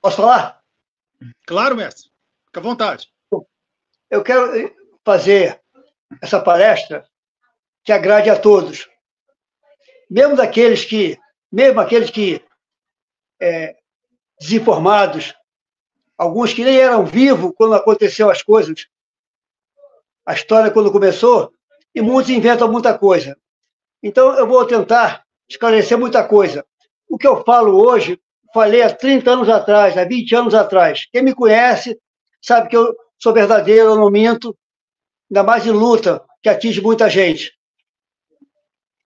Posso falar? Claro, mestre. Fica à vontade. Eu quero fazer essa palestra que agrade a todos. Mesmo aqueles que desinformados, alguns que nem eram vivos quando aconteceu as coisas, a história quando começou, e muitos inventam muita coisa. Então, eu vou tentar esclarecer muita coisa. O que eu falo hoje, falei há 30 anos atrás, há 20 anos atrás. Quem me conhece sabe que eu sou verdadeiro, eu não minto, ainda mais em luta, que atinge muita gente.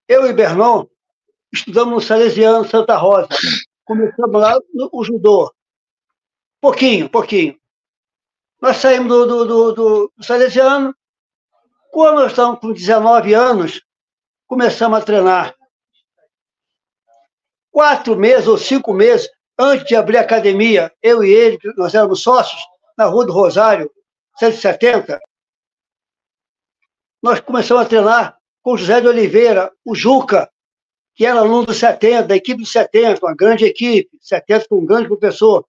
Eu e Bernon estudamos no Salesiano Santa Rosa. Começamos lá o judô. Pouquinho. Nós saímos do Salesiano. Quando nós estávamos com 19 anos, começamos a treinar. 4 meses ou 5 meses antes de abrir a academia, eu e ele, nós éramos sócios, na Rua do Rosário, 170, nós começamos a treinar com o José de Oliveira, o Juca, que era aluno do 70, da equipe do 70, uma grande equipe, 70 com um grande professor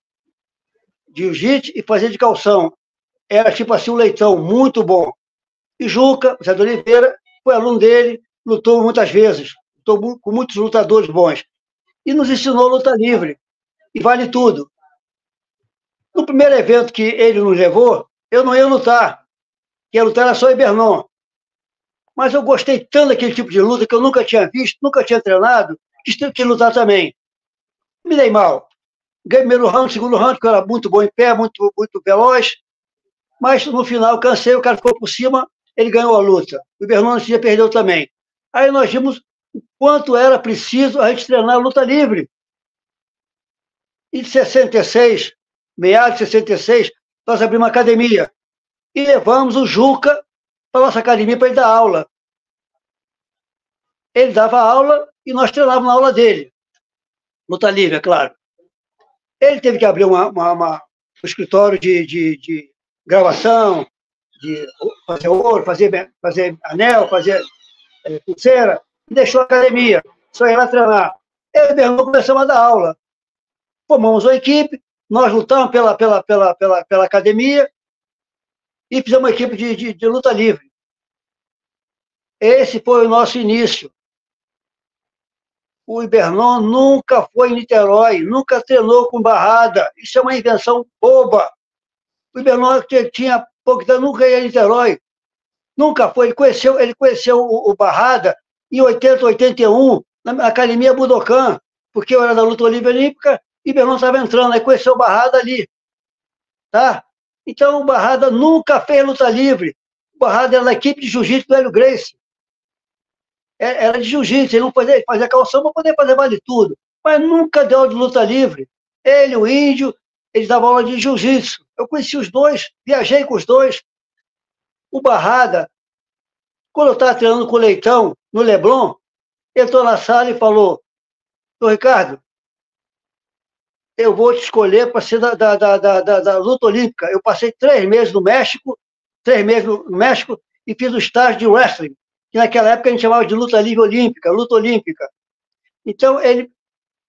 de jiu-jitsu e fazia de calção. Era tipo assim um leitão, muito bom. E Juca, José de Oliveira, foi aluno dele, lutou muitas vezes, lutou com muitos lutadores bons. E nos ensinou luta livre. E vale tudo. No primeiro evento que ele nos levou, eu não ia lutar. Ia lutar era só em Bernon. Mas eu gostei tanto daquele tipo de luta que eu nunca tinha visto, nunca tinha treinado, que lutar também. Me dei mal. Ganhei primeiro round, segundo round, porque eu era muito bom em pé, muito veloz. Mas no final cansei, o cara ficou por cima, ele ganhou a luta. O Bernon nesse dia perdeu também. Aí nós vimos o quanto era preciso a gente treinar a luta livre. Em 66, meados de 66, nós abrimos uma academia e levamos o Juca para a nossa academia para ele dar aula. Ele dava aula e nós treinávamos na aula dele. Luta livre, é claro. Ele teve que abrir um escritório de gravação, de fazer ouro, fazer anel, fazer pulseira, e deixou a academia. Só ia lá treinar. Eu e meu irmão começamos a dar aula. Formamos uma equipe, nós lutamos pela academia e fizemos uma equipe de luta livre. Esse foi o nosso início. O Bernon nunca foi em Niterói, nunca treinou com barrada. Isso é uma invenção boba. O Bernon tinha pouco tempo, nunca ia em Niterói. Nunca foi. Ele conheceu o Barrada em 80, 81, na Academia Budokan, porque eu era da luta olímpica e Bernon estava entrando, aí conheceu o Barrada ali. Tá? Então, o Barrada nunca fez luta livre. O Barrada era da equipe de jiu-jitsu do Hélio Gracie. Era de jiu-jitsu, ele não fazia calção para poder fazer vale tudo. Mas nunca deu aula de luta livre. Ele, o índio, eles davam aula de jiu-jitsu. Eu conheci os dois, viajei com os dois. O Barrada, quando eu estava treinando com o Leitão, no Leblon, entrou na sala e falou: "Ô, Ricardo, eu vou te escolher para ser da luta olímpica." Eu passei 3 meses no México, e fiz o estágio de wrestling, que naquela época a gente chamava de luta livre olímpica, luta olímpica. Então, ele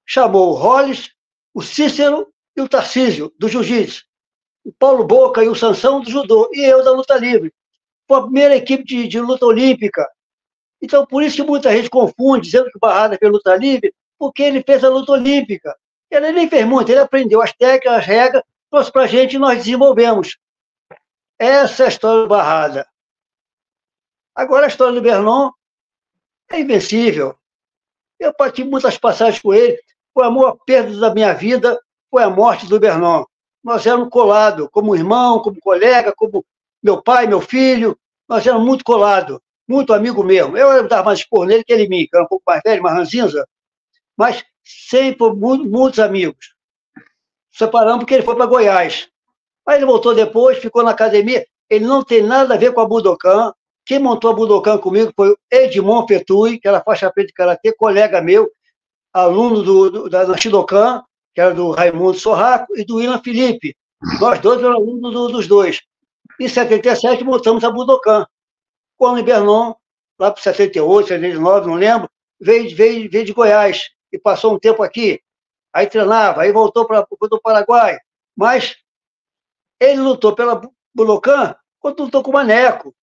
chamou o Hollis, o Cícero e o Tarcísio, do jiu-jitsu, o Paulo Boca e o Sansão, do judô, e eu da luta livre. Foi a primeira equipe de luta olímpica. Então, por isso que muita gente confunde, dizendo que o Barrada fez luta livre, porque ele fez a luta olímpica. Ele nem fez muito, ele aprendeu as técnicas, as regras, trouxe para a gente e nós desenvolvemos. Essa é a história do Barrada. Agora, a história do Bernon é invencível. Eu tive muitas passagens com ele. Foi a maior perda da minha vida, foi a morte do Bernon. Nós éramos colados, como irmão, como colega, como meu pai, meu filho. Nós éramos muito colados, muito amigo mesmo. Eu dava mais esporro nele que ele em mim, que era um pouco mais velho, mais ranzinza. Mas sempre muitos amigos. Separamos porque ele foi para Goiás. Aí ele voltou depois, ficou na academia. Ele não tem nada a ver com a Budokan. Quem montou a Budokan comigo foi o Edmond Petui, que era faixa preta de karatê, colega meu, aluno da Shidokan, que era do Raimundo Sorraco, e do William Felipe. Nós dois éramos alunos dos dois. Em 77, montamos a Budokan. Quando o Bernon, lá para 78, 79, não lembro, veio de Goiás e passou um tempo aqui. Aí treinava, aí voltou para o Paraguai, Mas ele lutou pela Budokan quando lutou com o Maneco,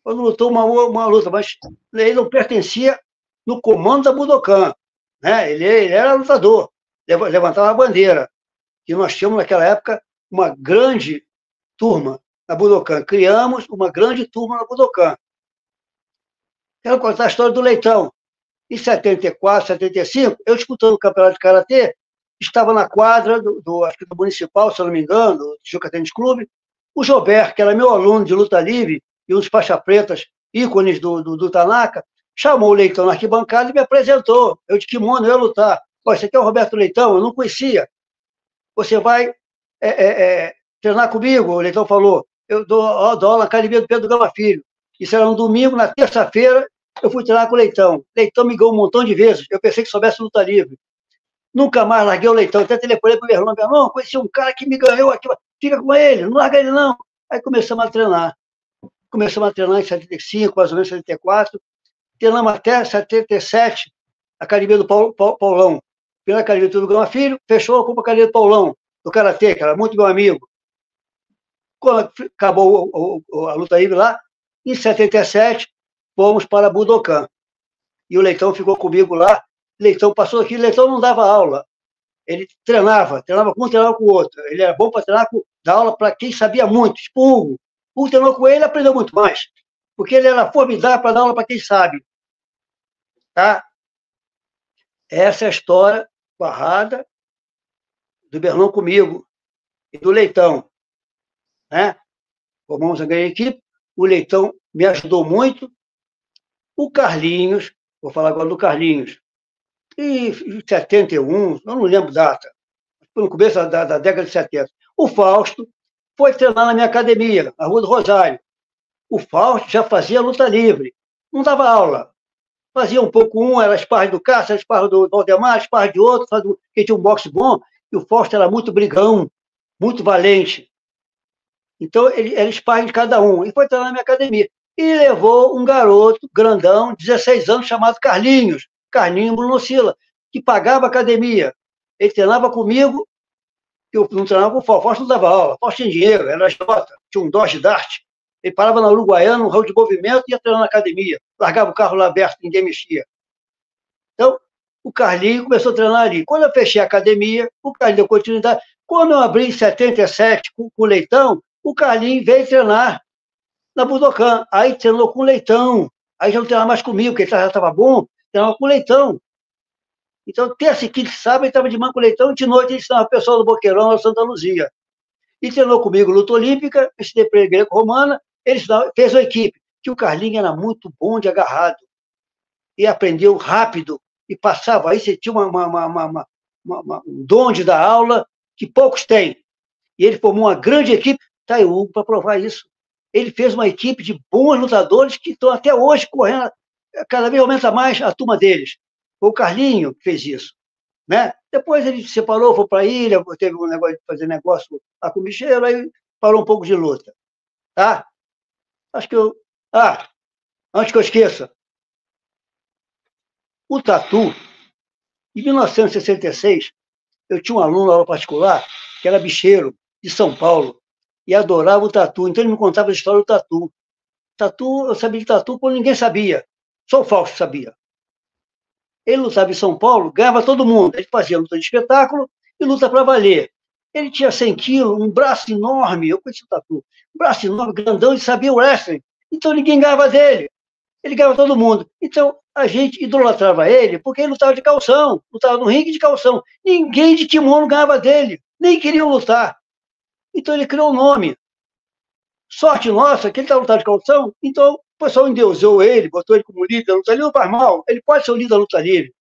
quando lutou uma luta, mas ele não pertencia no comando da Budokan, né? Ele era lutador, levantava a bandeira. E nós tínhamos, naquela época, uma grande turma na Budokan. Criamos uma grande turma na Budokan. Quero contar a história do Leitão. Em 74, 75, eu disputando o campeonato de Karatê, estava na quadra acho que do Municipal, se eu não me engano, do Tijuca Tênis Clube. O Jober, que era meu aluno de luta livre, e um dos faixa-pretas, ícones do Tanaka, chamou o Leitão na arquibancada e me apresentou. Eu de kimono, eu ia lutar. Esse aqui é o Roberto Leitão, eu não conhecia. Você vai treinar comigo? O Leitão falou. Eu dou aula na academia do Pedro Gama Filho. Isso era um domingo, na terça-feira, eu fui treinar com o Leitão. O Leitão me ganhou um montão de vezes. Eu pensei que soubesse luta livre. Nunca mais larguei o Leitão. Até telefonei para o meu irmão. Meu irmão, conheci um cara que me ganhou aqui. Fica com ele, não larga ele não. Aí começamos a treinar. Começamos a treinar em 75, mais ou menos 74. Treinamos até 77, a academia do Paulão. Pela academia do Gama Filho, fechou com a academia do Paulão, do Karatê, que era muito meu amigo. Quando acabou a luta livre lá, em 77, fomos para a Budokan. E o Leitão ficou comigo lá. Leitão passou aqui, Leitão não dava aula. Ele treinava com um, treinava com o outro. Ele era bom para dar aula para quem sabia muito, tipo o Hugo. O Hugo treinou com ele e aprendeu muito mais. Porque ele era formidável para dar aula para quem sabe. Tá? Essa é a história barrada do Bernão comigo e do Leitão. Né? Formamos a grande equipe. O Leitão me ajudou muito. O Carlinhos, vou falar agora do Carlinhos, em 71, eu não lembro data, foi no começo da década de 70. O Fausto foi treinar na minha academia, na Rua do Rosário. O Fausto já fazia luta livre, não dava aula. Fazia um pouco era sparring do Cássio, era sparring do Valdemar, sparring de outro, que tinha um boxe bom, e o Fausto era muito brigão, muito valente. Então, ele era sparring de cada um, e foi treinar na minha academia. E levou um garoto grandão, 16 anos, chamado Carlinhos Brunosila, que pagava a academia. Ele treinava comigo, eu não treinava com o Fausto. Fausto não dava aula, Fausto tinha dinheiro, era Jota, tinha um Dodge Dart. Ele parava na Uruguaiana, no ramo de movimento, e ia treinar na academia. Largava o carro lá aberto, ninguém mexia. Então, o Carlinhos começou a treinar ali. Quando eu fechei a academia, o Carlinhos deu continuidade. Quando eu abri em 77 com o Leitão, o Carlinhos veio treinar na Budokan. Aí treinou com o Leitão. Aí já não treinava mais comigo, porque ele já estava bom, treinava com o Leitão. Então, terça e quinta e sábado, ele estava de manhã com o Leitão, e de noite ele ensinava o pessoal do Boqueirão, na Santa Luzia. E treinou comigo luta olímpica, ensinei para ele greco-romana, ele fez uma equipe, que o Carlinhos era muito bom de agarrado. E aprendeu rápido, e passava. Aí você tinha um dom de dar aula que poucos têm. E ele formou uma grande equipe, está aí o Hugo para provar isso. Ele fez uma equipe de bons lutadores que estão até hoje correndo, cada vez aumenta mais a turma deles. Foi o Carlinho que fez isso. Né? Depois ele se separou, foi para a ilha, teve um negócio de fazer negócio lá com o bicheiro, aí parou um pouco de luta. Tá? Acho que eu... antes que eu esqueça. O Tatu, em 1966, eu tinha um aluno na aula particular, que era bicheiro, de São Paulo, e adorava o Tatu. Então ele me contava a história do Tatu. Tatu, eu sabia de Tatu quando ninguém sabia. Só o Fausto sabia. Ele lutava em São Paulo, ganhava todo mundo. Ele fazia luta de espetáculo e luta para valer. Ele tinha 100 quilos, um braço enorme, eu conheci o Tatu, um braço enorme, grandão, e sabia o wrestling. Então ninguém ganhava dele. Ele ganhava todo mundo. Então a gente idolatrava ele porque ele lutava de calção, lutava no ringue de calção. Ninguém de kimono ganhava dele, nem queriam lutar. Então ele criou um nome. Sorte nossa que ele estava lutando de calção, então o pessoal endeusou ele, botou ele como líder da luta livre, não faz mal, ele pode ser o líder da luta livre.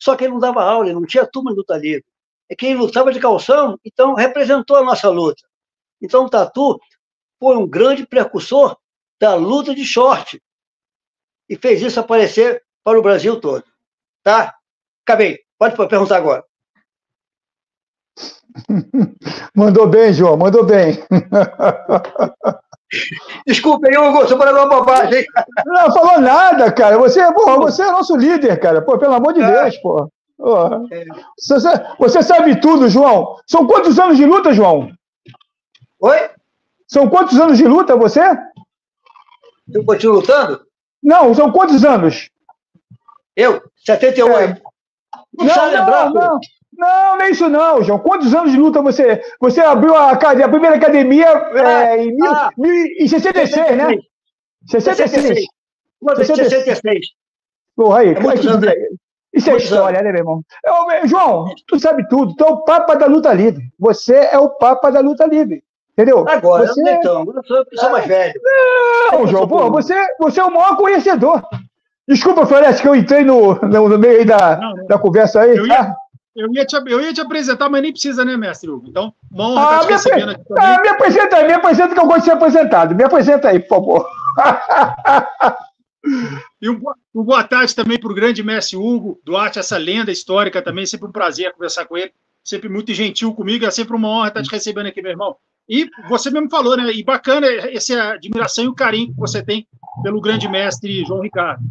Só que ele não dava aula, ele não tinha turma de luta livre. É que ele lutava de calção, então representou a nossa luta. Então o Tatu foi um grande precursor da luta de short e fez isso aparecer para o Brasil todo. Tá? Acabei. Pode perguntar agora. Mandou bem, João, mandou bem. Desculpa aí, Hugo, só para dar uma bobagem, hein? Não falou nada, cara. Você é nosso líder, cara. Pô, pelo amor de Deus, pô. Oh. Você sabe tudo, João. São quantos anos de luta, João? Oi? São quantos anos de luta você? Eu continuo lutando? Não, são quantos anos? Eu? 78. Não, não é isso não, João. Quantos anos de luta você abriu a primeira academia em 66, né? 66. 66. Porra, aí, isso é história, né, meu irmão? João, tu sabe tudo. Tu é o Papa da luta livre. Você é o Papa da luta livre. Entendeu? Agora, eu sou mais velho. Não, João, pô, você é o maior conhecedor. Desculpa, Floresta, que eu entrei no meio aí da conversa aí. Eu ia te apresentar, mas nem precisa, né, mestre Hugo? Então, uma honra estar te recebendo aqui também. Me apresenta que eu gosto de ser apresentado. Me apresenta aí, por favor. E um boa tarde também para o grande mestre Hugo Duarte, essa lenda histórica também. Sempre um prazer conversar com ele. Sempre muito gentil comigo. É sempre uma honra estar te recebendo aqui, meu irmão. E você mesmo falou, né? E bacana essa admiração e o carinho que você tem pelo grande mestre João Ricardo.